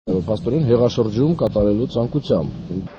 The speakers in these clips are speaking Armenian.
Փաստորեն հեղաշրջում կատարելու ցանկությամբ։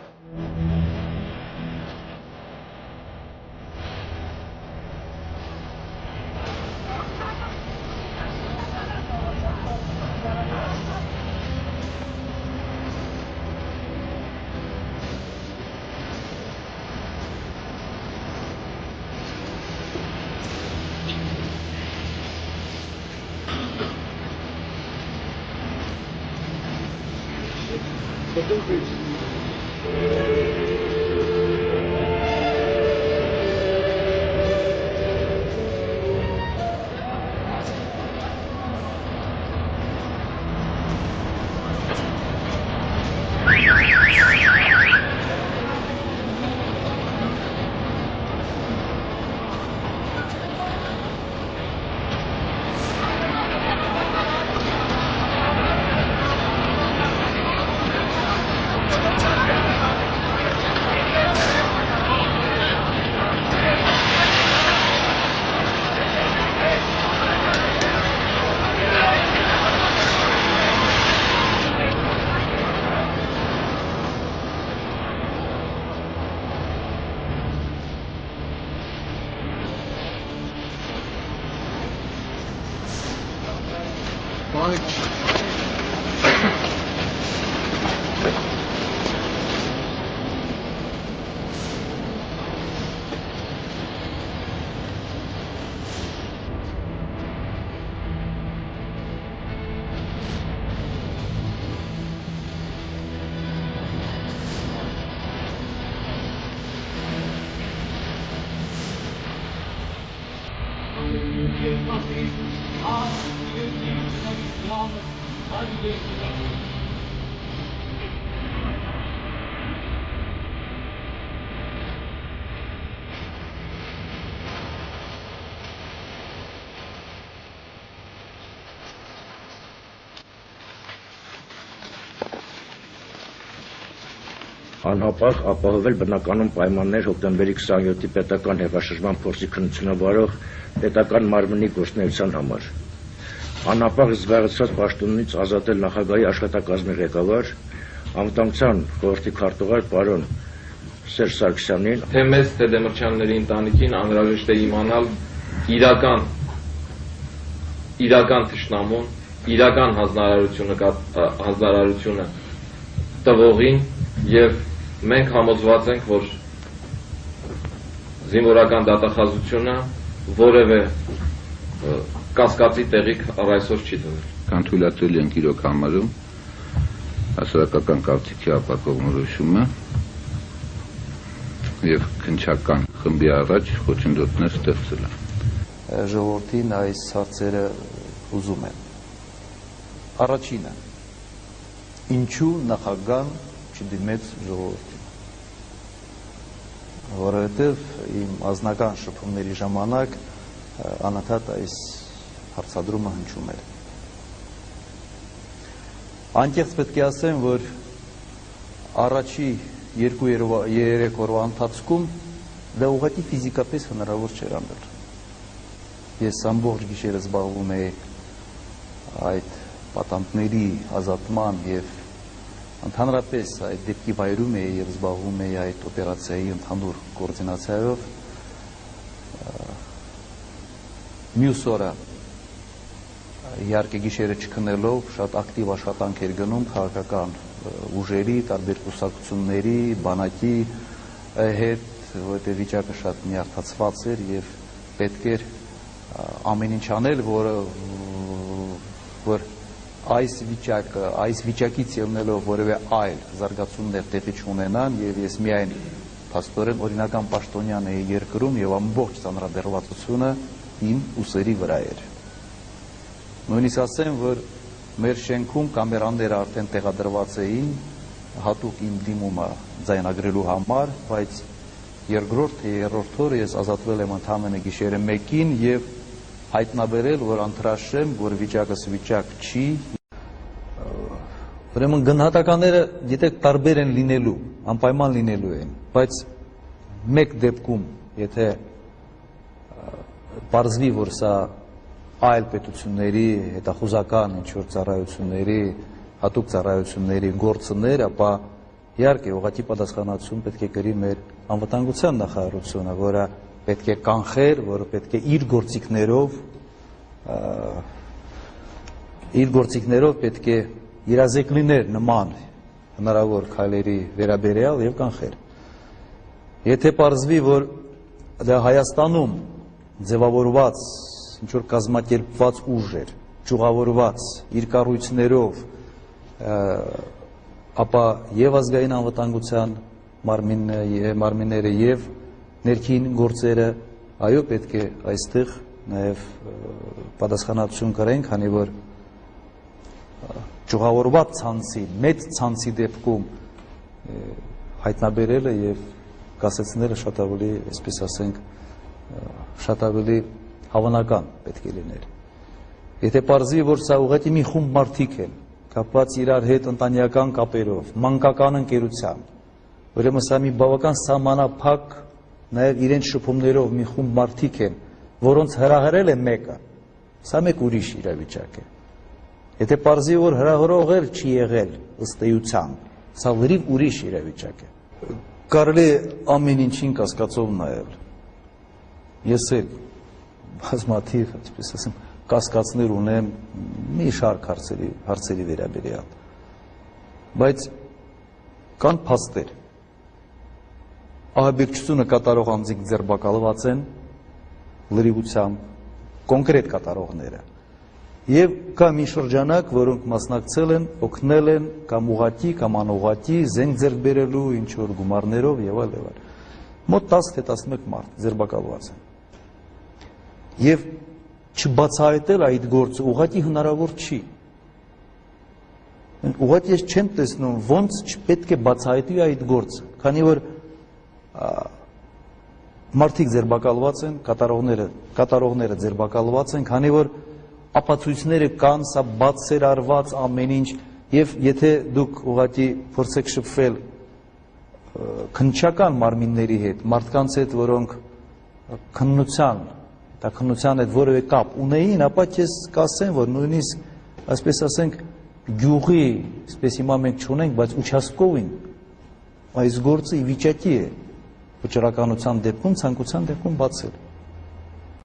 Անհապաղ ապահովել բնականոն պայմաններ հոկտեմբերի 27-ի պետական հեղաշրջման փորձի քննությունը վարող պետական մարմնի գործունեության համար։ Անհապաղ զբաղեցրած պաշտոնից ազատել նախագահի աշխատակազմի ղեկավար, անվտանգության խորհրդի քարտուղար պարոն Սերժ Սարգսյանին, թե մեծ թե Դեմիրճյանների ընտանիքին անհրաժեշտ է իմանալ իրական թշնամուն, իրական հանձնարարությունը տվողին եւ մենք համոզված ենք, որ զինվորական դատախազությունը որևէ կասկածի տեղիք առ այսօր չի տվել։ Կանթույլատրել ենք իրոք համարում հասարակական կարծիքի ապակողմորոշումը եւ քննչական խմբի առաջ խոչընդոտներ ստեղծելը։ Ժողովրդին այս հարցերը ուզում են։ Առաջինը, ինչու նախագահան չդիմեց ժողովրդին, որովհետև իմ անձնական շփումների ժամանակ անընդհատ այս հարցադրումը հնչում էր։ Անկեղծ պետք է ասեմ, որ առաջի 2-3 օրվա ընթացքում դա ուղղակի ֆիզիկապես հնարավոր չէր անել։ Ես ամբողջ գիշերը զբաղվում էի այդ պատանդների ազատման եւ ընդհանրապես այդ դեպքի վայրում էի եւ զբաղվում էի այդ օպերացիայի ընդհանուր կոորդինացիայով։ Մյուս օրը իհարկե գիշերը չքնելով շատ ակտիվ աշխատանք էր գնում քաղաքական ուժերի, տարբեր կուսակցությունների, բանակի հետ, որովհետեւ վիճակը շատ նյարդացված էր եւ պետք էր ամեն ինչ անել, որ այս վիճակից ելնելով որևէ այլ զարգացումներ տեղի չունենան եւ ես միայն փաստորեն օրինական պաշտոնյան էի երկրում եւ ամբողջ ծանրաբեռվածությունը իմ ուսերի վրա էր։ Նույնիսկ ասեմ, որ մեր շենքում կամերաները արդեն տեղադրված էին հատուկ իմ դիմումը ձայնագրելու համար, բայց երկրորդ թե երրորդ օրը ես ազատվել եմ ընդամենը գիշերը 1-ին եւ հայտնաբերել, որ անհրաժեշտ է, որ վիճակս վիճակ չի։ Ուրեմն գնահատականները, գիտեք, տարբեր են լինելու, անպայման լինելու են, բայց մեկ դեպքում, եթե պարզվի, որ սա այլ պետությունների հետախուզական ինչ-որ ծառայությունների հատուկ ծառայությունների գործներ, ապա իհարկե ուղղակի պատասխանատվություն պետք է կրի մեր անվտանգության նախարարությունը, որը պետք է կանխեր, որը պետք է իր գործիքներով պետք է իրազեկ լիներ նման հնարավոր քայլերի վերաբերյալ եւ կանխեր։ Եթե պարզվի, որ դա Հայաստանում ձևավորված ինչ որ կազմակերպված ուժ էր, ճյուղավորված իր կառույցներով, ապա եւ ազգային անվտանգության մարմինները եւ ներքին գործերը, այո, պետք է այստեղ նաեւ պատասխանատվություն կրեն, քանի որ ճյուղավորված ցանցի, մեծ ցանցի դեպքում հայտնաբերելը եւ կասեցնելը շատ ավելի, այսպես ասենք, շատ ավելի հավանական պետք է լիներ։ Եթե պարզվի, որ սա ուղղակի մի խումբ մարդիկ են, կապված իրար հետ ընտանեկան կապերով, մանկական ընկերությամբ, ուրեմն սա մի բավական սահմանափակ, նաև իրենց շփումներով մի խումբ մարդիկ են, որոնց հրահրել է մեկը, սա մեկ ուրիշ իրավիճակ է։ Եթե պարզվի, որ հրահրող էլ չի եղել ըստ էության, սա լրիվ ուրիշ իրավիճակ է։ Կարելի է ամեն ինչին կասկածով նայել։ Ես էլ բազմաթիվ, այսպես ասեմ, կասկածներ ունեմ մի շարք հարցերի վերաբերյալ։ Բայց կան փաստեր։ Ահաբեկչությունը կատարող անձինք ձերբակալված են լրիվությամբ, կոնկրետ կատարողները։ Եվ կա մի շրջանակ, որոնք մասնակցել են, օգնել են կամ ուղղակի կամ անուղղակի զենք ձեռք բերելու ինչ որ գումարներով եւ այլ եւ այլ։ Մոտ 10 թե 11 մարդ ձերբակալված են։ Եվ չբացահայտել այդ գործը ուղղակի հնարավոր չի։ Ուղղակի ես չեմ տեսնում ոնց չպետք է բացահայտի այդ գործը, քանի որ մարդիկ ձերբակալված են, կատարողները ձերբակալված են, քանի որ ապացույցները կան, սա բացեր արված ամեն ինչ, եւ եթե դուք ուղղակի փորձեք շփվել քննչական մարմինների հետ, մարդկանց հետ, որոնք քննության հետ որևէ կապ ունեին, ապա ես կասեմ, որ նույնիսկ, այսպես ասենք, գյուղի, այսպես հիմա մենք չունենք, բայց ուչաստկովին այս գործը ի վիճակի է վճռականության դեպքում, ցանկության դեպքում բացել։